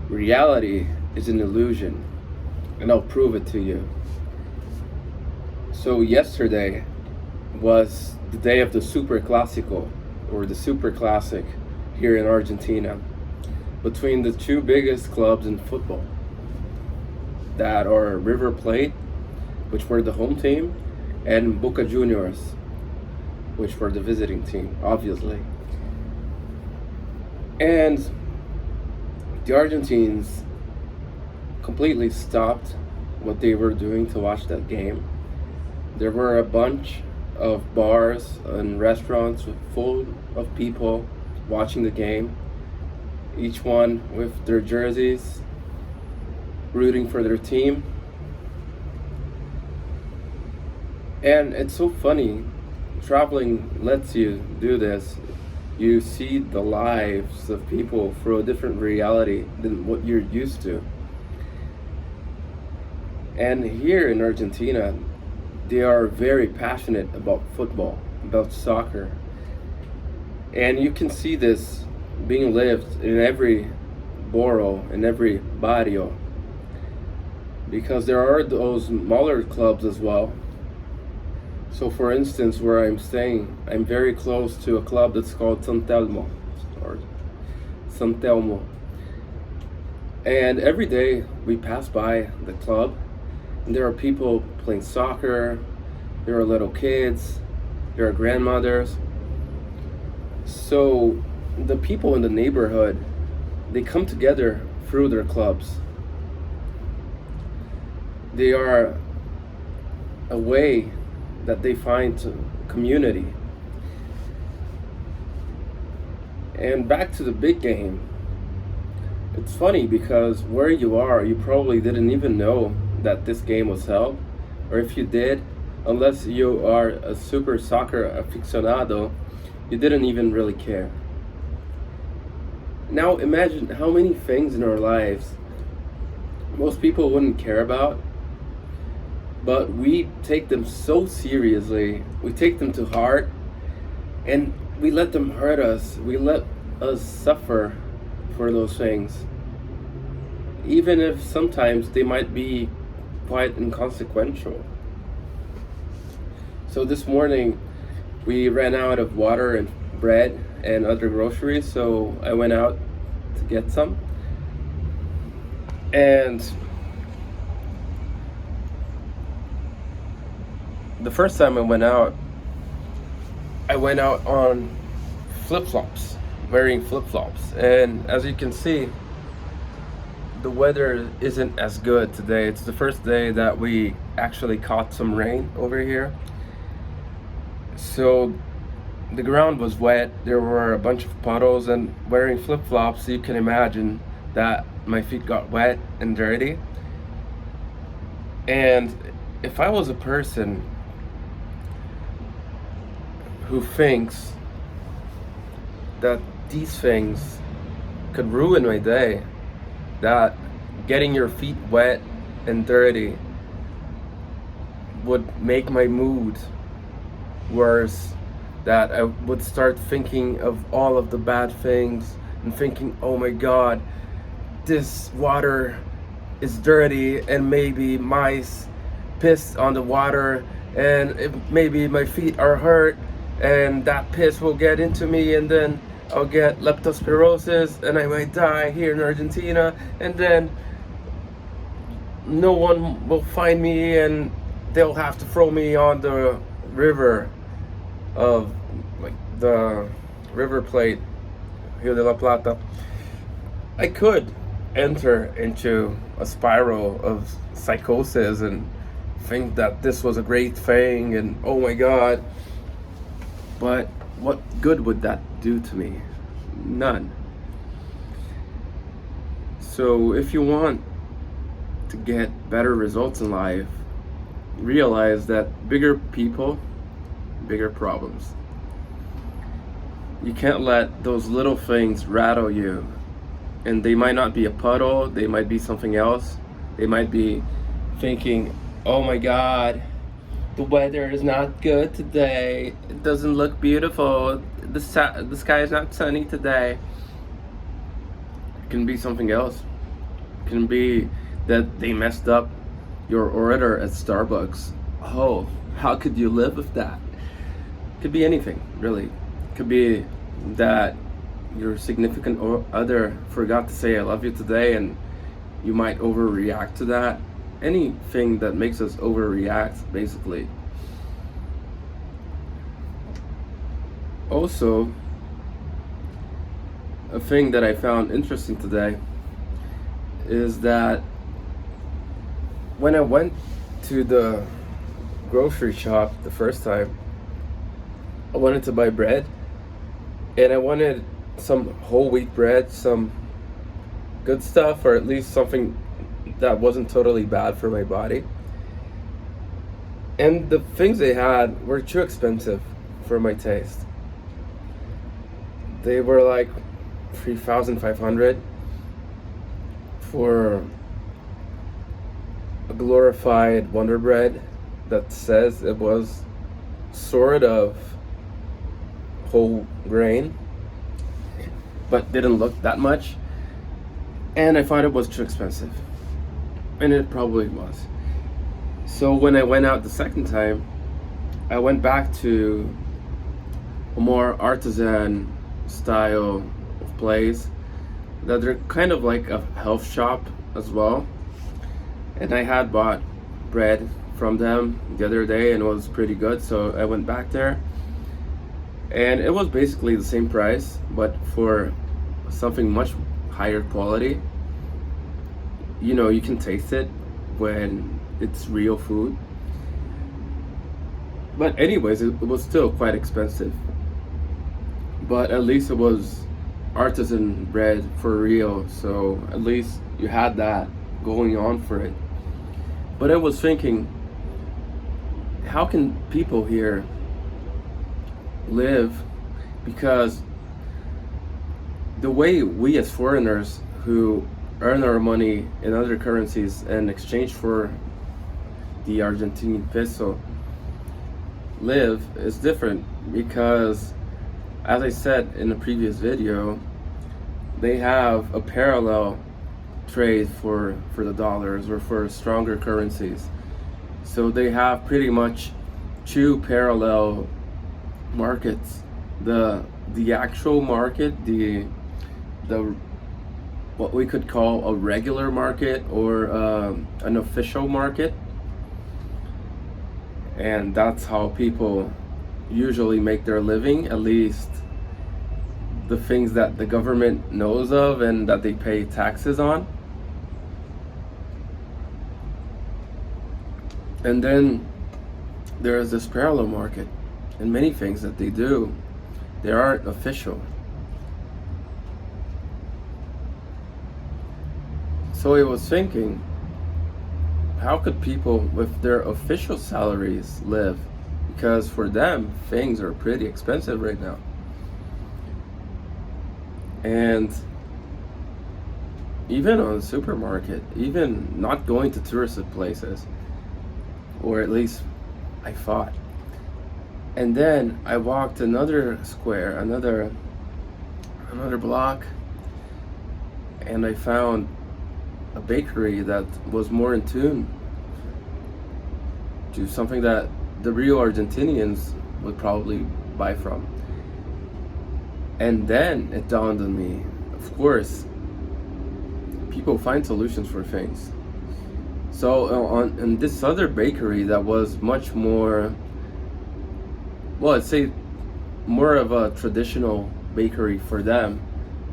Reality is an illusion, and I'll prove it to you. So yesterday was the day of the Superclásico, or the Superclásic here in Argentina, between the two biggest clubs in football, that are River Plate, which were the home team, and Boca Juniors, which were the visiting team, obviously. And the Argentines completely stopped what they were doing to watch that game. There were a bunch of bars and restaurants full of people watching the game, each one with their jerseys, rooting for their team. And it's so funny, traveling lets you do this. You see the lives of people through a different reality than what you're used to. And here in Argentina, they are very passionate about football, about soccer. And you can see this being lived in every borough, in every barrio. Because there are those smaller clubs as well. So for instance, where I'm staying, I'm very close to a club that's called San Telmo. And every day we pass by the club, and there are people playing soccer, there are little kids, there are grandmothers. So the people in the neighborhood, they come together through their clubs. They are a way that they find community. And back to the big game, it's funny because where you are, you probably didn't even know that this game was held, or if you did, unless you are a super soccer aficionado, you didn't even really care. Now imagine how many things in our lives most people wouldn't care about, but we take them so seriously, we take them to heart, and we let them hurt us. We let us suffer for those things, even if sometimes they might be quite inconsequential. So this morning, we ran out of water and bread and other groceries, so I went out to get some. And the first time I went out on flip-flops, wearing flip-flops. And as you can see, the weather isn't as good today. It's the first day that we actually caught some rain over here. So the ground was wet, there were a bunch of puddles, and wearing flip-flops, you can imagine that my feet got wet and dirty. And if I was a person who thinks that these things could ruin my day, that getting your feet wet and dirty would make my mood worse, that I would start thinking of all of the bad things and thinking, oh my god, this water is dirty and maybe mice pissed on the water and maybe my feet are hurt and that piss will get into me and then I'll get leptospirosis and I might die here in Argentina, and then no one will find me and they'll have to throw me on the river of, like, the River Plate, Rio de la Plata. I could enter into a spiral of psychosis and think that this was a great thing and oh my god, but what good would that do to me? None. So if you want to get better results in life, realize that bigger people, bigger problems. You can't let those little things rattle you. And they might not be a puddle, they might be something else. They might be thinking, oh my god, the weather is not good today. It doesn't look beautiful. The sky is not sunny today. It can be something else. can be that they messed up your order at Starbucks. Oh, how could you live with that? Could be anything, really. Could be that your significant other forgot to say I love you today, and you might overreact to that. Anything that makes us overreact, basically. Also, a thing that I found interesting today is that when I went to the grocery shop the first time, I wanted to buy bread, and I wanted some whole wheat bread, some good stuff, or at least something that wasn't totally bad for my body. And the things they had were too expensive for my taste. They were like 3,500 for a glorified Wonder Bread that says it was sort of whole grain, but didn't look that much. And I thought it was too expensive. And it probably was. So when I went out the second time, I went back to a more artisan style of place that they're kind of like a health shop as well. And I had bought bread from them the other day and it was pretty good, so I went back there. And it was basically the same price, but for something much higher quality. You know, you can taste it when it's real food. But anyways, it was still quite expensive. But at least it was artisan bread for real, so at least you had that going on for it. But I was thinking, how can people here live? Because the way we as foreigners who earn our money in other currencies in exchange for the Argentine peso live is different, because as I said in the previous video, they have a parallel trade for the dollars or for stronger currencies. So they have pretty much two parallel markets. The actual market, the what we could call a regular market or an official market. And that's how people usually make their living, at least the things that the government knows of and that they pay taxes on. And then there is this parallel market, and many things that they do, they aren't official. So I was thinking, how could people with their official salaries live? Because for them, things are pretty expensive right now. And even on a supermarket, even not going to touristic places, or at least I thought. And then I walked another square, another block, and I found a bakery that was more in tune to something that the real Argentinians would probably buy from. And then it dawned on me, of course, people find solutions for things. So in this other bakery that was much more, well, I'd say more of a traditional bakery for them,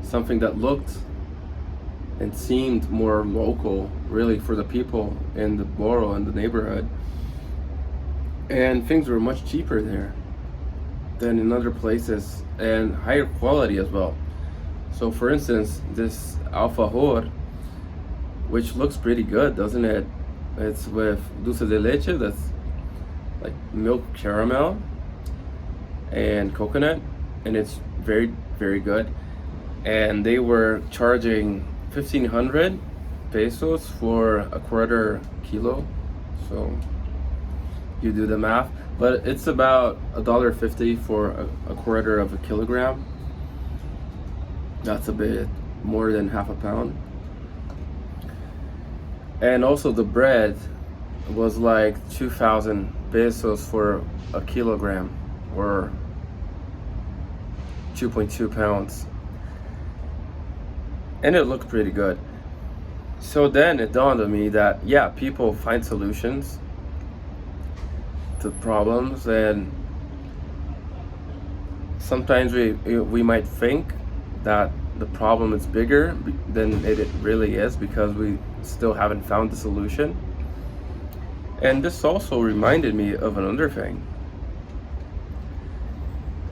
something that looked and seemed more local, really, for the people in the borough and the neighborhood. And things were much cheaper there than in other places, and higher quality as well. So for instance, this alfajor, which looks pretty good, doesn't it? It's with dulce de leche, that's like milk caramel and coconut, and it's very, very good. And they were charging 1,500 pesos for a quarter kilo. So you do the math, but it's about $1.50 for a quarter of a kilogram. That's a bit more than half a pound. And also the bread was like 2,000 pesos for a kilogram, or 2.2 pounds. And it looked pretty good. So then it dawned on me that, yeah, people find solutions to problems, and sometimes we might think that the problem is bigger than it really is, because we still haven't found the solution. And this also reminded me of another thing,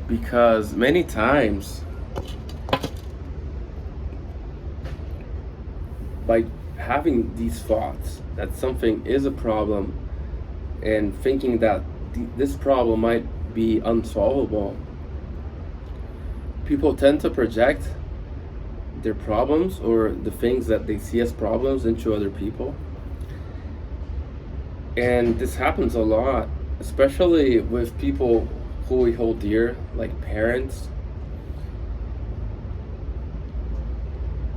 because many times by having these thoughts that something is a problem and thinking that this problem might be unsolvable, people tend to project their problems or the things that they see as problems into other people. And this happens a lot, especially with people who we hold dear, like parents,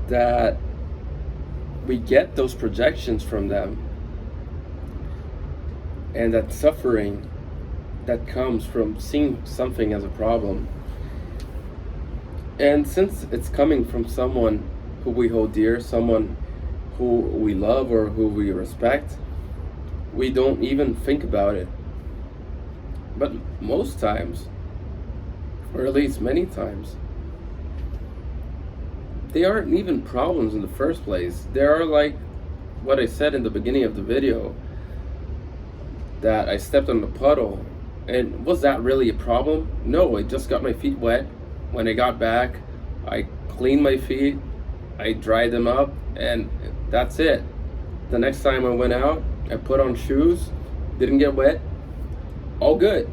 that we get those projections from them, and that suffering that comes from seeing something as a problem. And since it's coming from someone who we hold dear, someone who we love or who we respect, we don't even think about it. But most times, or at least many times, they aren't even problems in the first place. They are like what I said in the beginning of the video, that I stepped on the puddle. And was that really a problem? No, I just got my feet wet. When I got back, I cleaned my feet, I dried them up, and that's it. The next time I went out, I put on shoes, didn't get wet, all good.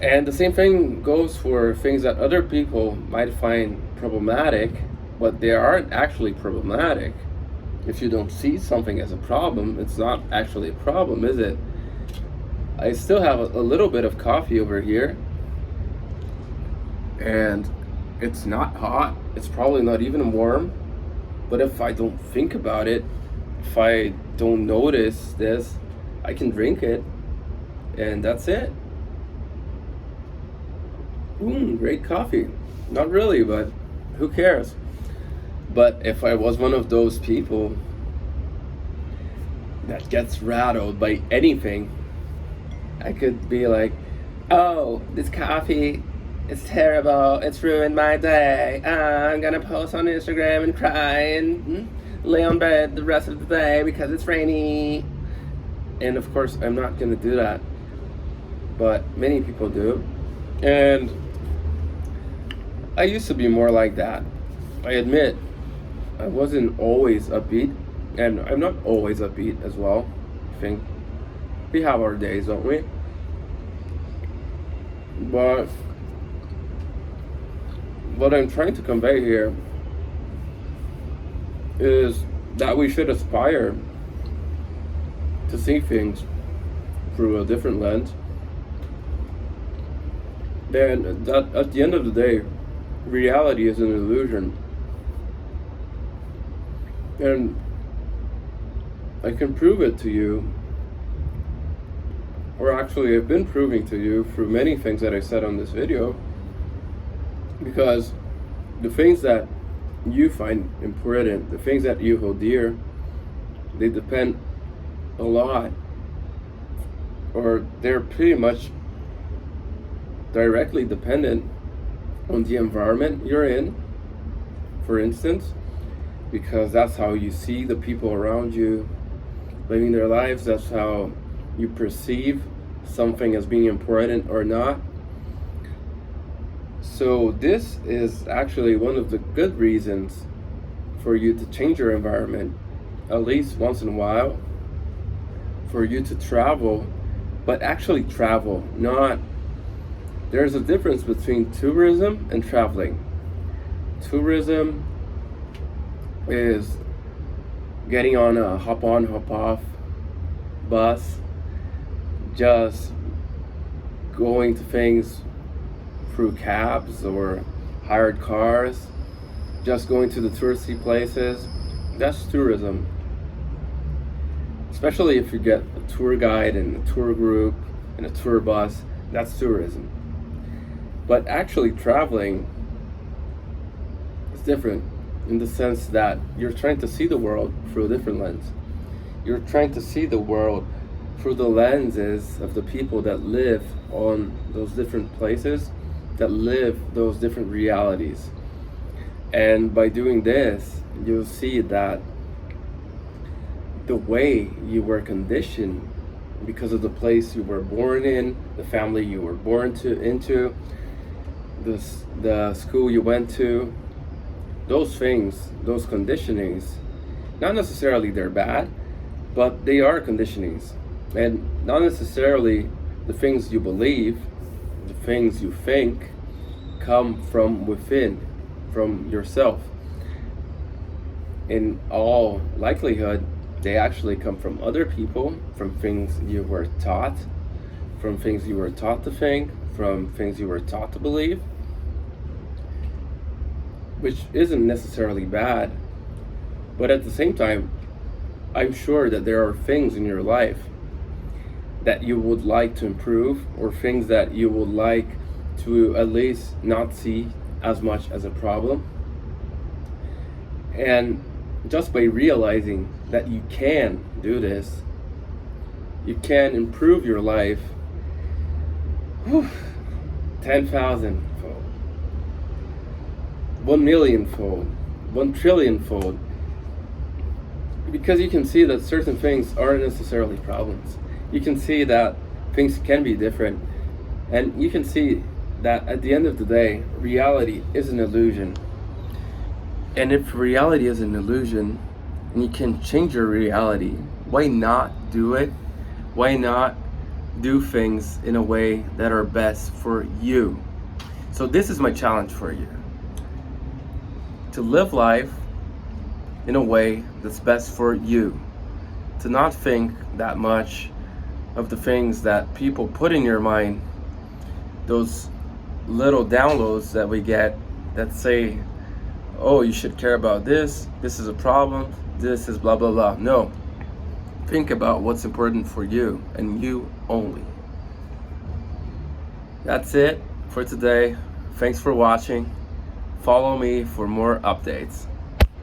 And the same thing goes for things that other people might find problematic, but they aren't actually problematic. If you don't see something as a problem, it's not actually a problem, is it? I still have a little bit of coffee over here, and it's not hot. It's probably not even warm. But if I don't think about it, if I don't notice this, I can drink it, and that's it. Great coffee. Not really, but who cares? But if I was one of those people that gets rattled by anything, I could be like, oh, this coffee is terrible, it's ruined my day, I'm gonna post on Instagram and cry and lay on bed the rest of the day because it's rainy. And of course I'm not gonna do that, but many people do. And I used to be more like that. I admit I wasn't always upbeat, and I'm not always upbeat as well. I think we have our days, don't we? But what I'm trying to convey here is that we should aspire to see things through a different lens. And that at the end of the day, reality is an illusion. And I can prove it to you, or actually I've been proving to you through many things that I said on this video, because the things that you find important, the things that you hold dear, they depend a lot, or they're pretty much directly dependent on the environment you're in, for instance, because that's how you see the people around you living their lives. That's how you perceive something as being important or not. So this is actually one of the good reasons for you to change your environment at least once in a while, for you to travel, but actually travel, not... There's a difference between tourism and traveling. Tourism is getting on a hop on, hop off bus, just going to things through cabs or hired cars, just going to the touristy places. That's tourism. Especially if you get a tour guide and a tour group and a tour bus, that's tourism. But actually traveling is different in the sense that you're trying to see the world through a different lens. You're trying to see the world through the lenses of the people that live on those different places, that live those different realities. And by doing this, you'll see that the way you were conditioned because of the place you were born in, the family you were born into, the school you went to, those things, those conditionings, not necessarily they're bad, but they are conditionings. And not necessarily the things you believe, the things you think, come from within, from yourself. In all likelihood, they actually come from other people, from things you were taught, from things you were taught to think, from things you were taught to believe, which isn't necessarily bad. But at the same time, I'm sure that there are things in your life that you would like to improve, or things that you would like to at least not see as much as a problem. And just by realizing that you can do this, you can improve your life 10,000 fold, 1 million fold, 1 trillion fold, because you can see that certain things aren't necessarily problems. You can see that things can be different, and you can see that at the end of the day, reality is an illusion. And if reality is an illusion and you can change your reality, why not do it? Why not do things in a way that are best for you? So this is my challenge for you: to live life in a way that's best for you, to not think that much of the things that people put in your mind, those little downloads that we get that say, oh, you should care about this is a problem, this is blah blah blah. No, think about what's important for you and you only. That's it for today. Thanks for watching. Follow me for more updates.